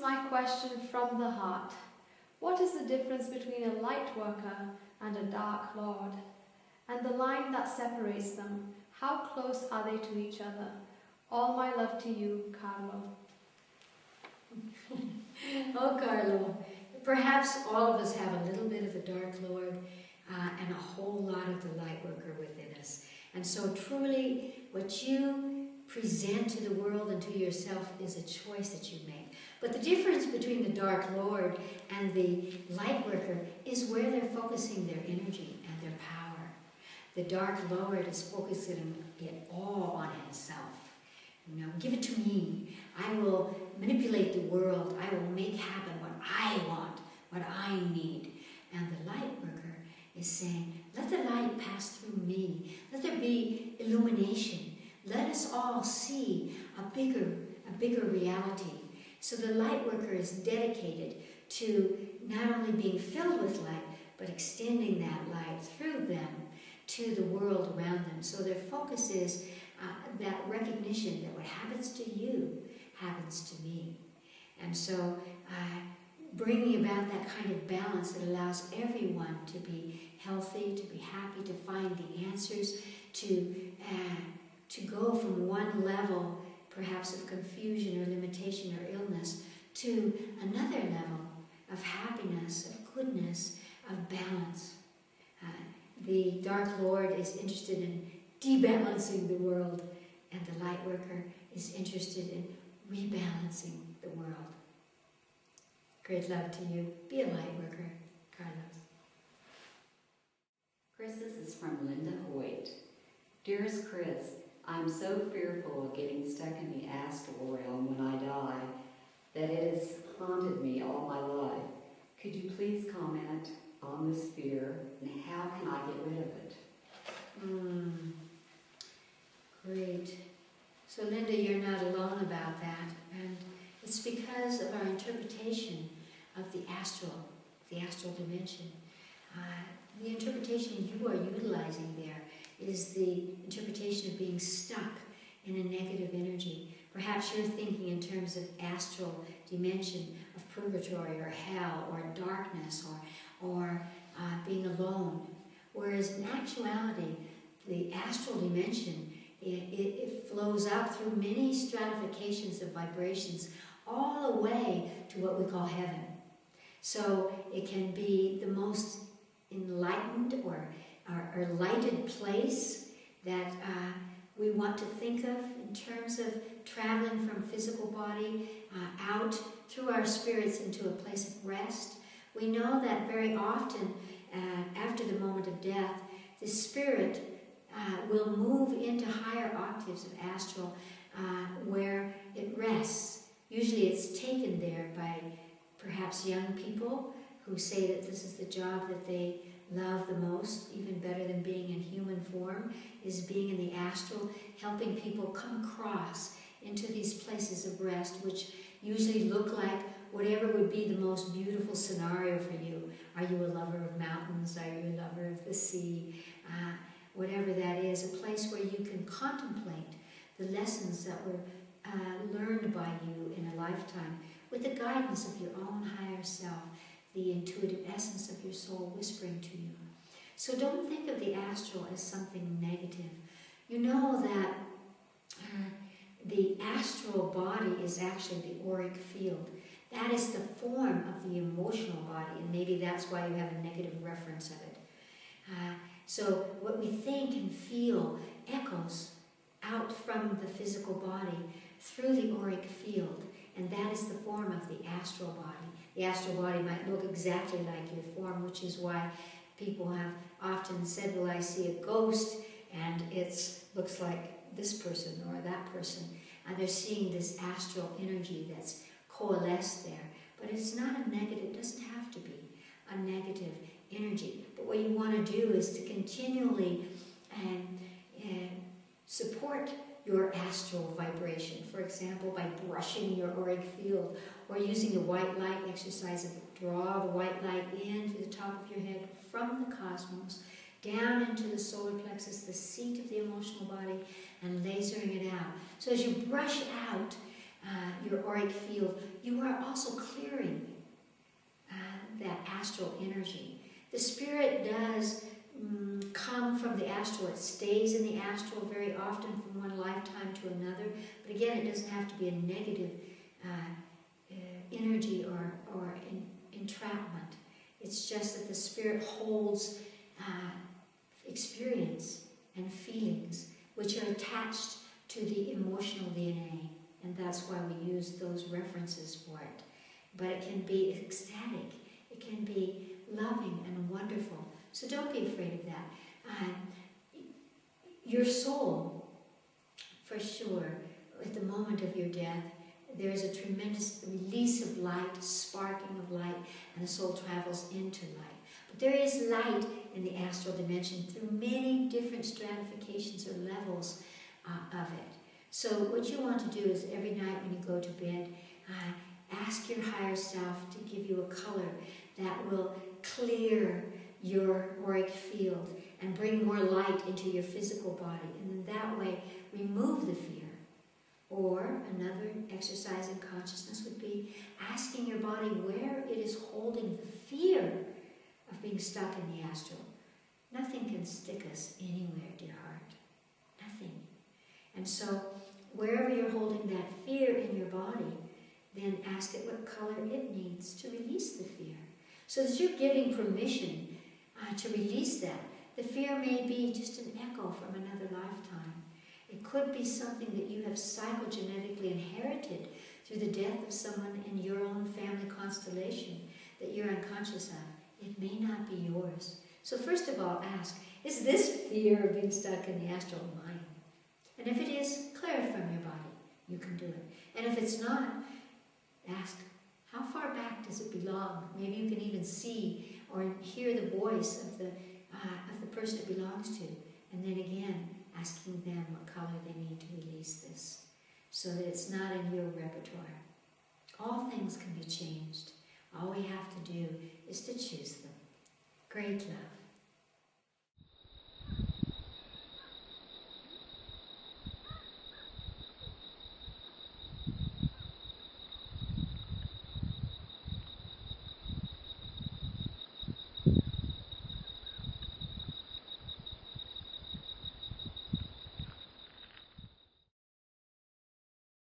my question from the heart. What is the difference between a light worker and a dark lord? And the line that separates them, how close are they to each other? All my love to you, Carlo. Oh, Carlo, perhaps all of us have a little bit of the dark lord and a whole lot of the light worker within us. And so truly, what you present to the world and to yourself is a choice that you make. But the difference between the dark lord and the light worker is where they're focusing their energy and their power. The dark lord is focusing it all on himself. You know, give it to me. I will manipulate the world. I will make happen what I want, what I need. And the light worker is saying, let the light pass through me. Let there be illumination. Let us all see a bigger reality. So the light worker is dedicated to not only being filled with light, but extending that light through them to the world around them. So their focus is that recognition that what happens to you happens to me. And so bringing about that kind of balance that allows everyone to be healthy, to be happy, to find the answers, to go from one level, perhaps of confusion or limitation or illness, to another level of happiness, of goodness, of balance. The Dark Lord is interested in debalancing the world, and the light worker is interested in rebalancing the world. Great love to you. Be a light worker, Carlos. Chris, this is from Linda Hoyt. Dearest Chris, I'm so fearful of getting stuck in the astral realm when I die that it has haunted me all my life. Could you please comment on this fear and how can I get rid of it? Great. So Linda, you're not alone about that, and it's because of our interpretation of the astral dimension. The interpretation you are utilizing there is the interpretation of being stuck in a negative energy. Perhaps you're thinking in terms of astral dimension, of purgatory or hell or darkness or being alone. Whereas in actuality, the astral dimension, it flows up through many stratifications of vibrations all the way to what we call heaven. So it can be the most enlightened or lighted place that we want to think of in terms of traveling from physical body out through our spirits into a place of rest. We know that very often after the moment of death, the spirit will move into higher octaves of astral where it rests. Usually it's taken there by perhaps young people who say that this is the job that they love the most, even better than being in human form, is being in the astral, helping people come across into these places of rest, which usually look like whatever would be the most beautiful scenario for you. Are you a lover of mountains? Are you a lover of the sea? Whatever that is, a place where you can contemplate the lessons that were learned by you in a lifetime with the guidance of your own higher self, the intuitive essence of your soul whispering to you. So don't think of the astral as something negative. You know that the astral body is actually the auric field. That is the form of the emotional body, and maybe that's why you have a negative reference of it. So what we think and feel echoes out from the physical body through the auric field, and that is the form of the astral body. The astral body might look exactly like your form, which is why people have often said, well, I see a ghost, and it looks like this person or that person, and they're seeing this astral energy that's coalesced there. But it's not a negative, it doesn't have to be a negative energy. But what you want to do is to continually support your astral vibration. For example, by brushing your auric field or using the white light exercise of draw the white light in to the top of your head from the cosmos, down into the solar plexus, the seat of the emotional body, and lasering it out. So as you brush out your auric field, you are also clearing that astral energy. The spirit does come from the astral. It stays in the astral very often from one lifetime to another. But again, it doesn't have to be a negative energy or entrapment. It's just that the spirit holds experience and feelings which are attached to the emotional DNA. And that's why we use those references for it. But it can be ecstatic. It can be loving and wonderful. So don't be afraid of that. Your soul, for sure, at the moment of your death, there's a tremendous release of light, sparking of light, and the soul travels into light. But there is light in the astral dimension through many different stratifications or levels of it. So what you want to do is every night when you go to bed, ask your higher self to give you a color that will clear your auric field and bring more light into your physical body. And then that way, remove the fear. Or another exercise in consciousness would be asking your body where it is holding the fear of being stuck in the astral. Nothing can stick us anywhere, dear heart. Nothing. And so, wherever you're holding that fear in your body, then ask it what color it needs to release the fear. So that you're giving permission to release that. The fear may be just an echo from another lifetime. It could be something that you have psychogenetically inherited through the death of someone in your own family constellation that you're unconscious of. It may not be yours. So first of all, ask, is this fear of being stuck in the astral mine? And if it is, clear it from your body. You can do it. And if it's not, ask, how far back does it belong? Maybe you can even see or hear the voice of the person it belongs to. And then again, asking them what color they need to release this, so that it's not in your repertoire. All things can be changed. All we have to do is to choose them. Great love.